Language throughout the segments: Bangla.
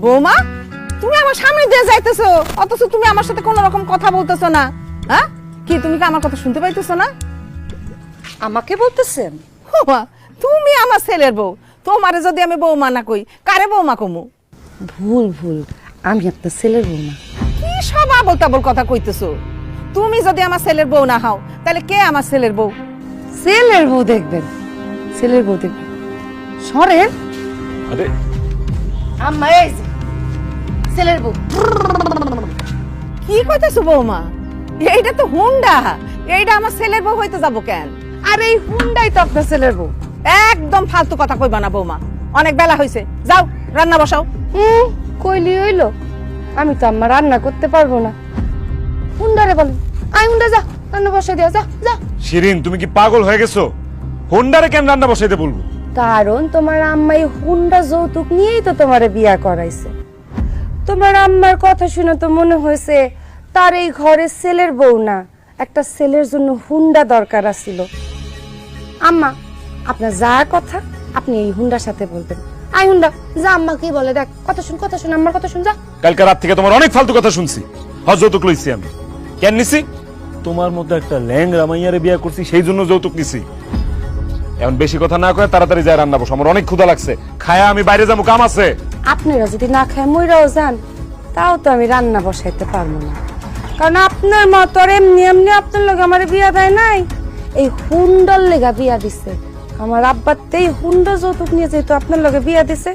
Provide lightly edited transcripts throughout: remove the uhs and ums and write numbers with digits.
বৌমা, তুমি আমার সামনে দিয়ে যাইতেছো, অথচ তুমি আমার সাথে কোনো রকম কথা বলতেছো না। হ্যাঁ, কি তুমি কি আমার কথা শুনতে পাইতেছো না? আমাকে বলতেছেন? বৌমা, তুমি আমার ছেলের বউ, তোমারে যদি আমি বৌমা না কই, কারে বৌমা কমু? ভুল ভুল, আমি আপনার ছেলের বউ না। কি সব আবল তাবল কথা কইতেছো? তুমি যদি আমার ছেলের বউ না হও, তাহলে কে আমার ছেলের বউ? ছেলের বউ দেখবেন, ছেলের বউ দেখবেন। সরেন। আরে আম্মা, এই যে ছেলের বউ। কি কইতেছো বৌমা? এইটা তো হুন্ডা, এইটা আমার ছেলের বউ হইতে যাবো কেন? আর এই হুন্ডাই তো আপনার ছেলের বউ। একদম ফালতু কথা কইবা না বৌমা, অনেক বেলা হইছে, যাও রান্না বসাও। কইলি হইলো? আমি তো আম্মা রান্না করতে পারবো না। হুন্ডারে বলেন, আই হুন্ডা যা রান্না বসাই দিয়া, যা যা। শিরিন, তুমি কি পাগল হয়ে গেছো? হোন্ডারে কেন রান্না বসাইতে বলবো? কারণ তোমার আম্মা এই হুন্ডা যৌতুক নিয়েই তো তোমারে বিয়া করাইছে। তোমার আম্মার কথা শুনে তো মনে হয়েছে তার এই ঘরে ছেলের বউ না, একটা ছেলের জন্য হুন্ডা দরকার আছিল। আম্মা, আপনার যা কথা আপনি এই হুন্ডার সাথে বলবেন। আই হুন্ডা যা, আম্মা কি বলে দেখ, কথা শুন আম্মার কথা শুন, যা। কালকে রাত থেকে তোমার অনেক ফালতু কথা শুনছি। যৌতুক লইছি আমি। কেন নিছি? তোমার মতো একটা ল্যাংড়া মাইয়ারে বিয়া করছি, সেই জন্য যৌতুক নিছি। এখন বেশি কথা না কয়ে তাড়াতাড়ি যায় রান্না বসো, আমার অনেক ক্ষুধা লাগছে। খায়া আমি বাইরে যাবো, কাম আছে। আপনারা যদি না খায় মইরাও যান, তাও তো আমি রান্না বসাইতে পারবো না। কারণ আপনার মা তো আর এমনি এমনি আপনার লগে আমার বিয়া দেয় নাই, এই হুন্ডার লেগা বিয়া দিছে। আমার আব্বাতেই হুন্ডা যৌতুক নিয়ে যেহেতু আপনার লগে বিয়া দিছে,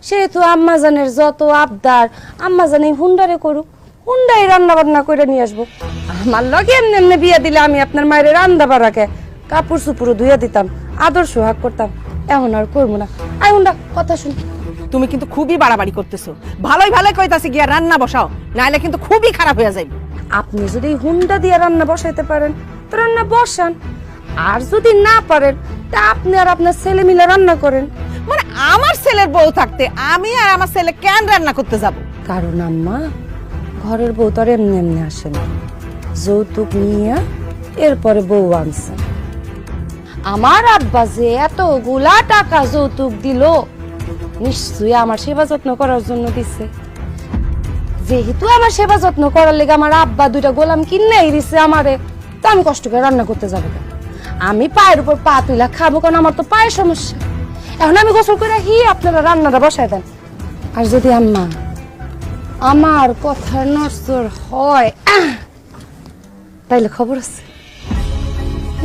সেহেতু আম্মাজানের যত আবদার আম্মাজান এই হুন্ডারে করুক, হুন্ডাই রান্না বান্না করে নিয়ে আসবো। আমার লগে এমনি এমনি বিয়া দিলে আমি আপনার মায়ের রান্না বাড়াকে কাপড় চুপুরও ধুইয়া দিতাম, আদর সোহাগ করতাম। এখন আর করবো না। আই হুন্ডা কথা শুন। তুমি কিন্তু খুবই বাড়াবাড়ি করতেছো। ভালোই ভালোই কইতাছি গিয়া রান্না বসাও, নাইলে কিন্তু খুবই খারাপ হয়ে যাবে। আপনি যদি হুন্ডা দিয়ে রান্না বসাইতে পারেন তো রান্না বসান, আর যদি না পারেন তা আপনি আর আপনার ছেলে মিলে রান্না করেন। মানে আমার ছেলের বউ থাকতে আমি আর আমার ছেলে কেন রান্না করতে যাব? কারণ আম্মা, ঘরের বউ তো আর এমনি এমনি আসে না, যৌতুক নিয়ে এরপরে বউ আনছে। আমার আব্বা যে এতগুলা টাকা যৌতুক দিল, নিশ্চয়ই আমার সেবা যত্ন করার জন্য দিছে। যেহেতু আমার সেবা যত্ন করার লেগে আমার আব্বা দুইটা গোলাম কিনেই দিছে আমারে, তো আমি কষ্ট করে রান্না করতে যাবো কেন? আমি পায়ের উপর পা তুইলা খাবো, কারণ আমার তো পায়ের সমস্যা। এখন আমি গোসল করে আপনারা রান্নাটা বসায় দেন। আর যদি আম্মা আমার কথা নড়চড় হয়, তাইলে খবর আছে।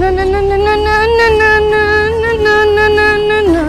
না না না না না না না না না না না না না।